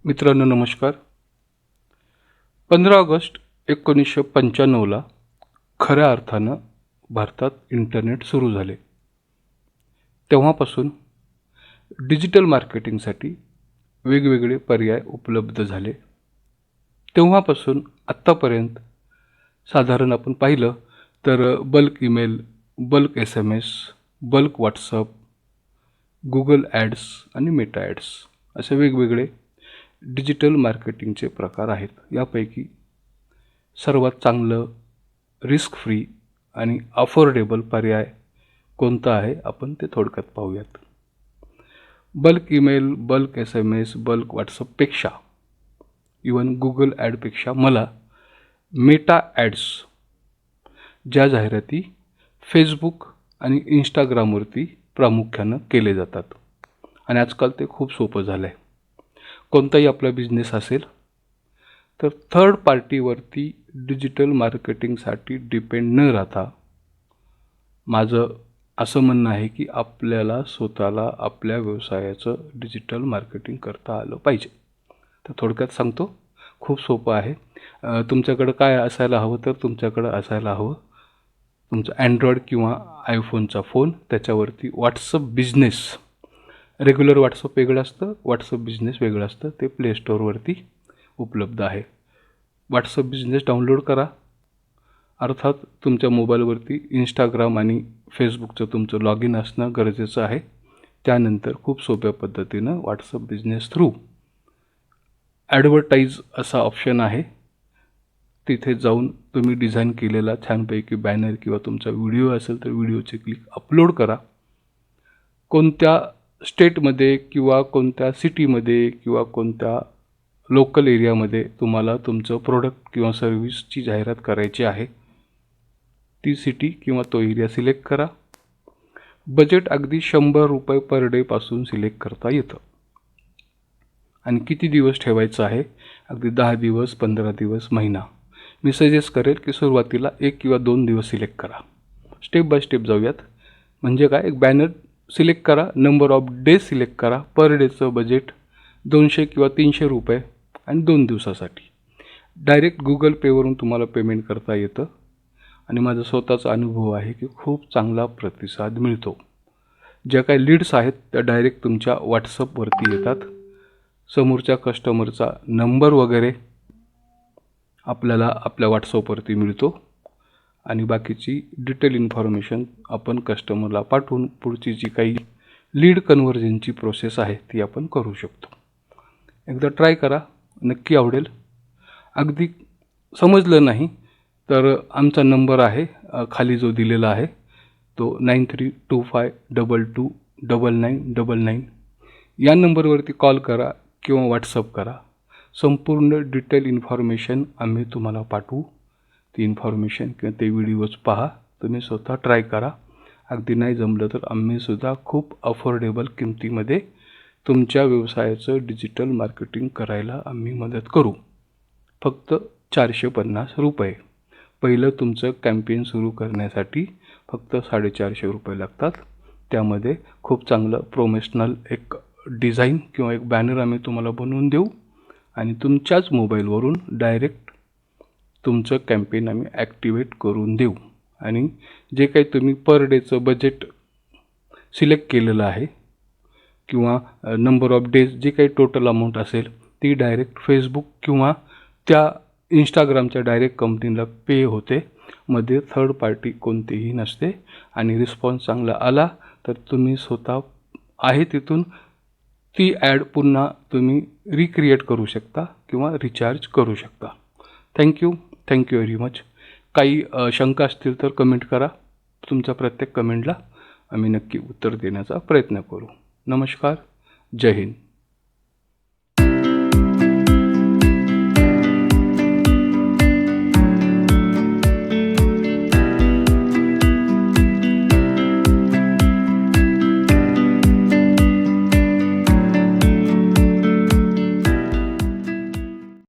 मित्रांनो नमस्कार. 15 ऑगस्ट 1995ला खऱ्या अर्थानं भारतात इंटरनेट सुरू झाले. तेव्हापासून डिजिटल मार्केटिंगसाठी वेगवेगळे पर्याय उपलब्ध झाले. तेव्हापासून आत्तापर्यंत साधारण आपण पाहिलं तर bulk email, bulk SMS, bulk WhatsApp, Google ads आणि मेटा ॲड्स असे वेगवेगळे डिजिटल मार्केटिंगचे प्रकार आहेत. यापैकी सर्वात चांगलं, रिस्क फ्री आणि अफोर्डेबल पर्याय कोणता आहे आपण ते थोडक्यात पाहूयात. Bulk email, bulk SMS, bulk व्हॉट्सअपपेक्षा इवन गुगल ॲडपेक्षा मला मेटा ॲड्स ज्या जाहिराती फेसबुक आणि इंस्टाग्रामवरती प्रामुख्यानं केले जातात आणि आजकाल ते खूप सोपं झालं आहे. कोणताही आपला बिझनेस असेल तर थर्ड पार्टीवरती डिजिटल मार्केटिंगसाठी डिपेंड न राहता माझं असं म्हणणं आहे की आपल्याला स्वतःला आपल्या व्यवसायाचं डिजिटल मार्केटिंग करता आलं पाहिजे. तर थोडक्यात सांगतो, खूप सोपं आहे. तुमच्याकडं काय असायला हवं तर तुमच्याकडं असायला हवं तुमचं अँड्रॉईड किंवा आयफोनचा फोन, त्याच्यावरती व्हॉट्सअप बिझनेस, रेग्युलर व्हॉट्सअप वेगळं असतं, व्हॉट्सअप बिझनेस वेगळं असतं, ते प्ले स्टोअरवरती उपलब्ध आहे. व्हॉट्सअप बिझनेस डाउनलोड करा. अर्थात तुमच्या मोबाईलवरती इंस्टाग्राम आणि फेसबुकचं तुमचं लॉग इन असणं गरजेचं आहे. त्यानंतर खूप सोप्या पद्धतीनं व्हॉट्सअप बिझनेस थ्रू ॲडव्हर्टाईज असा ऑप्शन आहे. तिथे जाऊन तुम्ही डिझाईन केलेला छानपैकी बॅनर किंवा तुमचा व्हिडिओ असेल तर व्हिडिओचे क्लिक अपलोड करा. कोणत्या स्टेटमध्ये किंवा कोणत्या सिटीमध्ये किंवा कोणत्या लोकल एरियामध्ये तुम्हाला तुमचं प्रोडक्ट किंवा सर्व्हिसची जाहिरात करायची आहे ती सिटी किंवा तो एरिया सिलेक्ट करा. बजेट अगदी ₹100 पर डेपासून सिलेक्ट करता येतं आणि किती दिवस ठेवायचं आहे, अगदी 10 दिवस, 15 दिवस, महिना. मी सजेस्ट करेल की सुरुवातीला 1 किंवा 2 दिवस सिलेक्ट करा. स्टेप बाय स्टेप जाऊयात. म्हणजे काय, एक बॅनर सिलेक्ट करा, नंबर ऑफ डेज सिलेक्ट करा, पर डेचं बजेट ₹200 किंवा ₹300 आणि 2 दिवसासाठी. डायरेक्ट गुगल पेवरून तुम्हाला पेमेंट करता येतं आणि माझा स्वतःचा अनुभव आहे की खूप चांगला प्रतिसाद मिळतो. ज्या काही लीड्स आहेत त्या डायरेक्ट तुमच्या व्हॉट्सअपवरती येतात. समोरच्या कस्टमरचा नंबर वगैरे आपल्याला आपल्या व्हॉट्सअपवरती मिळतो आणि बाकीची डिटेल इन्फॉर्मेशन आपण कस्टमरला पाठवून पुढची जी काही लीड कन्व्हर्जनची प्रोसेस आहे ती आपण करू शकतो. एकदा ट्राय करा, नक्की आवडेल. अगदी समजलं नाही तर आमचा नंबर आहे खाली जो दिलेला आहे तो 9325229999. या नंबरवरती कॉल करा किंवा व्हॉट्सअप करा. संपूर्ण डिटेल इन्फॉर्मेशन आम्ही तुम्हाला पाठवू. ती इन्फॉर्मेशन किंवा ते व्हिडिओज पहा, तुम्ही स्वतः ट्राय करा. अगदी नाही जमलं तर आम्हीसुद्धा खूप अफोर्डेबल किमतीमध्ये तुमच्या व्यवसायाचं डिजिटल मार्केटिंग करायला आम्ही मदत करू. फक्त ₹450. पहिलं तुमचं कॅम्पेन सुरू करण्यासाठी फक्त ₹450 लागतात. त्यामध्ये खूप चांगलं प्रोमेशनल एक डिझाईन किंवा एक बॅनर आम्ही तुम्हाला बनवून देऊ आणि तुमच्याच मोबाईलवरून डायरेक्ट तुमचं कॅम्पेन आम्ही ॲक्टिवेट करून देऊ आणि जे काही तुम्ही पर डेचं बजेट सिलेक्ट केलेलं आहे किंवा नंबर ऑफ डेज जे काही टोटल अमाऊंट असेल ती डायरेक्ट फेसबुक किंवा त्या इंस्टाग्रामच्या डायरेक्ट कंपनीला पे होते. मध्ये थर्ड पार्टी कोणतीही नसते आणि रिस्पॉन्स चांगला आला तर तुम्ही स्वतः आहे तिथून ती ॲड पुन्हा तुम्ही रिक्रिएट करू शकता किंवा रिचार्ज करू शकता. Thank you very much. काही शंका असतील तर कमेंट करा. तुमच्या प्रत्येक कमेंटला आम्ही नक्की उत्तर देण्याचा प्रयत्न करू. नमस्कार. जय हिंद.